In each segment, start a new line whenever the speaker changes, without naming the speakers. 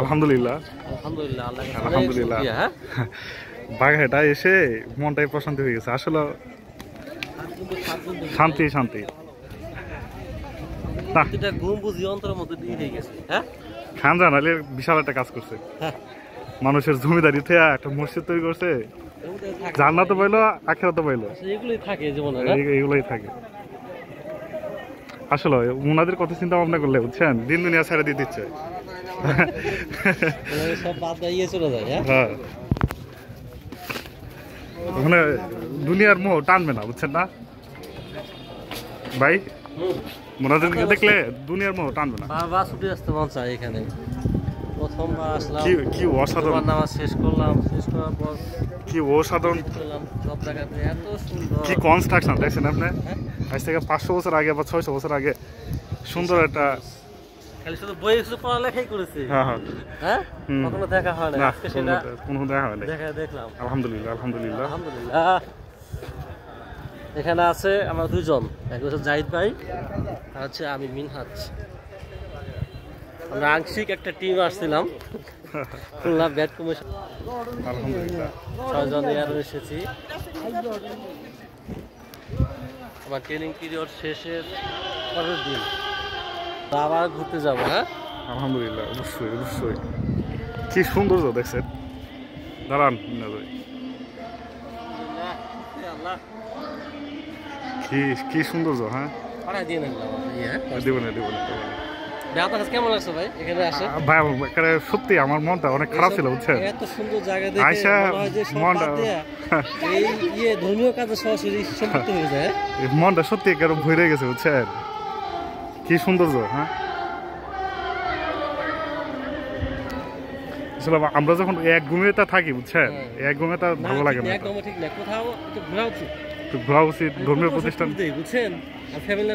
আলহামদুলিল্লাহ
আলহামদুলিল্লাহ
আলহামদুলিল্লাহ। বাগেরহাটে এসে মনটাই প্রশান্তি হয়ে গেছে আসলে। শান্তি শান্তি না
ঘুম বুঝি অন্তরের মধ্যে দিয়ে হয়ে গেছে। হ্যাঁ
খান জানালে বিশাল একটা কাজ করছে। মানুষের জমিদারি থেকে একটা মসজিদ তৈরি করছে। জান্নাত পাইলো আখিরাত পাইলো,
এগুলোই থাকে জীবনে,
এগুলোই থাকে আসলে। ওনাদের কথা চিন্তা ভাবনা করলে বুঝছেন দিন দুনিয়া ছেড়ে দিয়ে দিচ্ছে।
সব বাদ দিয়ে চলে যায়।
হ্যাঁ ওখানে দুনিয়ার মোহ টানবে না বুঝছেন না ভাই। মোনাজারকে দেখলে দুনিয়ার মোহ টানবে না।
বারবার ছুটে আসতে মন চায় এখানে। প্রথমবার আসলাম,
কি অসাধারণ
নামাজ শেষ করলাম, শেষ করার পর
কি অসাধারণ
সব জায়গাতে এত সুন্দর
কি কনস্ট্রাকশন দেখছেন আপনি। আজ থেকে 500 বছর আগে বা 600 বছর আগে সুন্দর একটা।
খালি শুধু বইয়ে শুধু পড়ালেখাই করেছে। হ্যাঁ কখনো দেখা হয় না, আজকে সেটা
কোনো দেখা হয় না।
দেখলাম।
আলহামদুলিল্লাহ আলহামদুলিল্লাহ
আলহামদুলিল্লাহ। এখানে আছে আমরা দুজন, এক হচ্ছে জাহিদ ভাই আর হচ্ছে আমি মিনহাজ। আমরা আংশিক একটা টিম আসছিলাম খুলনা ব্যাট কমিশন।
আলহামদুলিল্লাহ
6 জন এয়ার এসেছি। আমার ট্রেনিং পিরিয়ড শেষের পরের দিন আবার ঘুরতে যাবো। হ্যাঁ
আলহামদুলিল্লাহ অবশ্যই অবশ্যই। কি সৌন্দর্য দেখছেন, দাঁড়ান কি সৌন্দর্য। হ্যাঁ
কেমন আছে ভাই এখানে আসে?
ভাই সত্যি আমার মনটা অনেক খারাপ ছিল বুঝছেন।
এত সুন্দর জায়গা দেখে মনটা ধর্মীয় কাজে সরাসরি সম্পৃক্ত হয়ে যায়।
মনটা সত্যি কেন ভরে গেছে বুঝছেন, কি সৌন্দর্য। হ্যাঁ আমরা যখন এক ঘুমিয়ে থাকি বুঝছেন, এক ঘুমিয়ে ভালো লাগে না।
ঠিক না, কোথাও একটু ঘোরা উচিত,
ঘোরা উচিত। ধর্মীয় প্রতিষ্ঠান
বুঝছেন,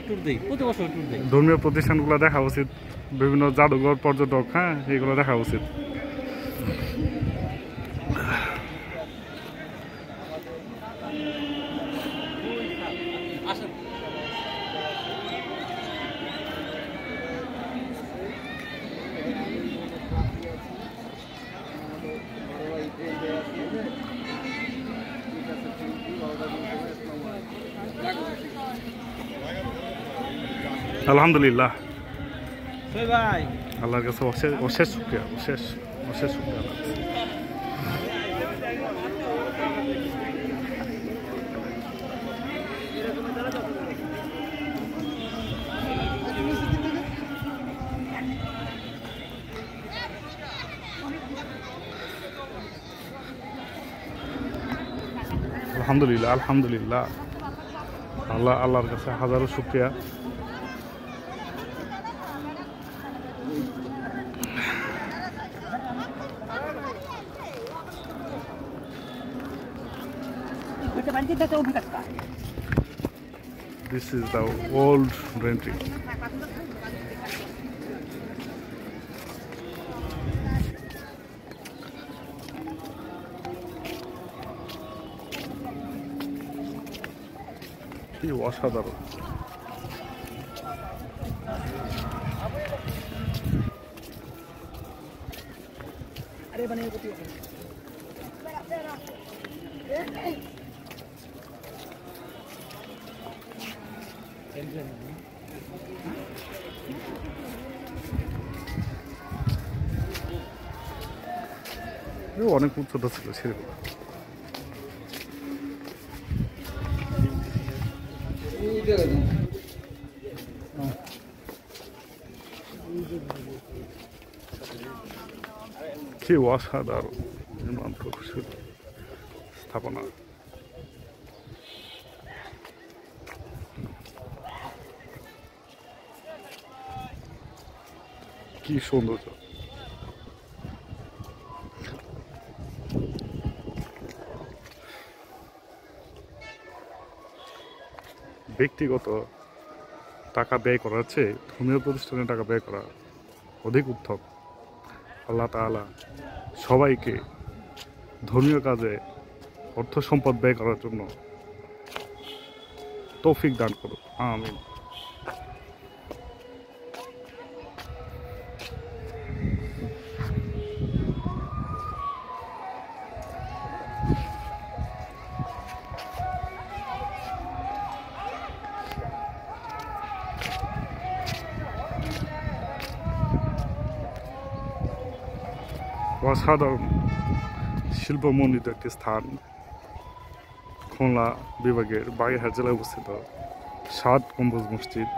ট্যুর দেই প্রতি বছর ট্যুর দেই।
ধর্মীয় প্রতিষ্ঠানগুলো দেখা উচিত, বিভিন্ন জাদুঘর পর্যটক। হ্যাঁ এগুলো দেখা উচিত। আলহামদুলিল্লাহ আল্লাহর কাছে অশেষ শুকরিয়া, অশেষ শুকরিয়া। আলহামদুলিল্লাহ আলহামদুলিল্লাহ আল্লাহর কাছে হাজারো শুকরিয়া। This is the old Braintree. কি অসাধারণ। অনেক উচ্চতা ছিল সেগুলো। কি অসাধারণ নির্মাণ কৌশল স্থাপনা। কি সৌন্দর্য। ব্যক্তিগত টাকা ব্যয় করার চেয়ে ধর্মীয় প্রতিষ্ঠানে টাকা ব্যয় করা অধিক উত্তম। আল্লাহ তাআলা সবাইকে ধর্মীয় কাজে অর্থ সম্পদ ব্যয় করার জন্য তৌফিক দান করুন, আমিন। অসাধারণ শিল্পমণ্ডিত একটি স্থান খুলনা বিভাগের বাগেরহাট জেলায় অবস্থিত 7 গম্বুজ মসজিদ।